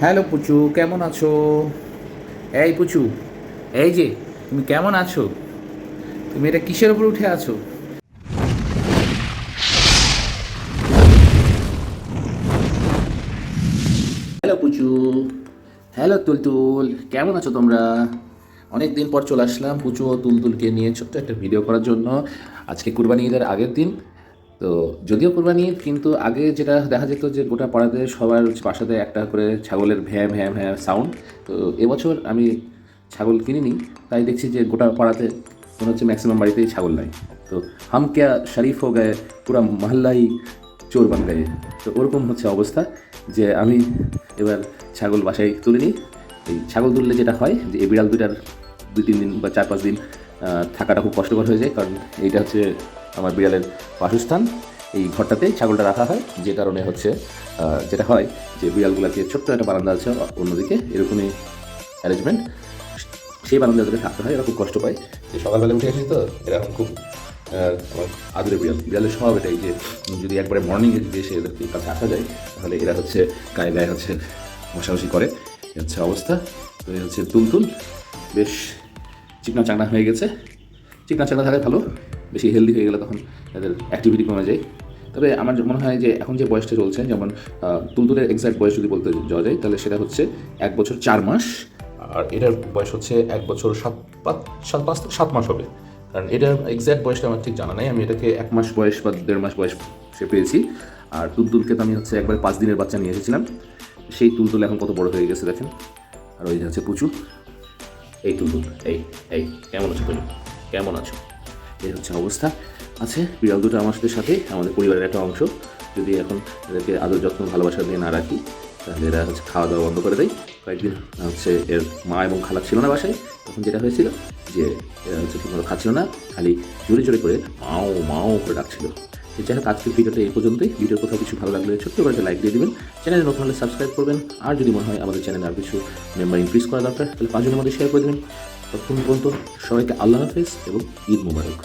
Hello পুচু, কেমন আছো? এই পুচু, এই যে, তুমি কেমন আছো? তুমি এটা কিসের উপর উঠে আছো? হ্যালো পুচু, হ্যালো তুলতুল, কেমন আছো তোমরা? অনেক দিন পর চলে আসলাম পুচু ও তুলতুলকে নিয়ে ছোট্ট একটা ভিডিও করার জন্য। আজকে কুরবানি ঈদের আগের দিন। তো যদিও কুরবানি ঈদ, কিন্তু আগে যেটা দেখা যেত যে গোটা পাড়াতে সবার বাসাতে একটা করে ছাগলের ভ্যাঁ ভ্যাঁ ভ্যাঁ সাউন্ড। তো এবছর আমি ছাগল কিনিনি, তাই দেখছি যে গোটা পাড়াতে মনে হচ্ছে ম্যাক্সিমাম বাড়িতেই ছাগল নাই। তো হাম ক্যা শরীফ হো গায়ে, পুরা মহল্লাই চোর বান গায়ে। তো ওরকম হচ্ছে অবস্থা যে আমি এবার ছাগল বাসায় তুলে নিই। এই ছাগল তুললে যেটা হয় যে এই বিড়াল দুটার 2-3 দিন বা 4-5 দিন থাকাটা খুব কষ্টকর হয়ে যায়, কারণ এইটা হচ্ছে আমার বিড়ালের বাসস্থান। এই ঘরটাতেই ছাগলটা রাখা হয়, যে কারণে হচ্ছে যেটা হয় যে বিড়ালগুলোকে ছোট্ট একটা বারান্দা আছে অন্যদিকে, এরকমই অ্যারেঞ্জমেন্ট, সেই বারান্দায় ওদেরকে থাকতে হয়। এরা খুব কষ্ট পায় যে সকালবেলা উঠে আসি, তো এরকম খুব আমার আদুরে বিড়াল। বিড়ালের স্বভাব এটাই যে যদি একবারে মর্নিংয়ে যদি এসে এদের কাছে আসা যায়, তাহলে এরা হচ্ছে গায়ে গায়ে হচ্ছে মশামশি করে। এই হচ্ছে অবস্থা। তো এই হচ্ছে তুলতুল, বেশ চিকনা চাকনা হয়ে গেছে। চিকনা চাকনা থাকায় ভালো, বেশি হেলদি হয়ে গেলে তখন তাদের অ্যাক্টিভিটি কমে যায়। তবে আমার মনে হয় যে এখন যে বয়সটা চলছে, যেমন তুলতুলের এক্স্যাক্ট বয়স যদি বলতে যাওয়া যায়, তাহলে সেটা হচ্ছে 1 বছর 4 মাস। আর এটার বয়স হচ্ছে 1 বছর 7 মাস হবে। কারণ এটার এক্স্যাক্ট বয়সটা আমার ঠিক জানা নাই, আমি এটাকে 1 মাস বয়স বা 1.5 মাস বয়স সে পেয়েছি। আর তুলতুলকে তো আমি হচ্ছে একবার 5 দিনের বাচ্চা নিয়ে এসেছিলাম। সেই তুলতুল এখন কত বড় হয়ে গেছে দেখেন। আর ওই যে হচ্ছে পুচু, এই তুলতুল, এই এই কেমন আছো তুমি? কেমন আছো? এই হচ্ছে অবস্থা। আছে বিড়াল দুটো আমার সাথে আমাদের পরিবারের একটা অংশ। যদি এখন এদেরকে আদর যত্ন ভালোবাসা দিয়ে না রাখি, তাহলে এরা হচ্ছে খাওয়া দাওয়া বন্ধ করে দেয়। কয়েকদিন হচ্ছে এর মা এবং খালা ছিল না বাসায়, তখন যেটা হয়েছিল যে এরা হচ্ছে ঠিকমতো খাচ্ছিল না, খালি জোরে জোরে করে মাও মাও করে ডাকছিল। যাই হোক, আজকের ভিডিওটা এই পর্যন্তই। ভিডিওর কোথাও কিছু ভালো লাগলে ছোট্ট করে একটা লাইক দিয়ে দেবেন, চ্যানেলে নতুন হলে সাবস্ক্রাইব করবেন। আর যদি মনে হয় আমাদের চ্যানেলে আর কিছু মেম্বার ইনক্রিজ করা দরকার, তাহলে 5 জনের মধ্যে শেয়ার করে দেবেন। ততক্ষণ পর্যন্ত সবাইকে আল্লাহ হাফেজ এবং ঈদ মুবারক।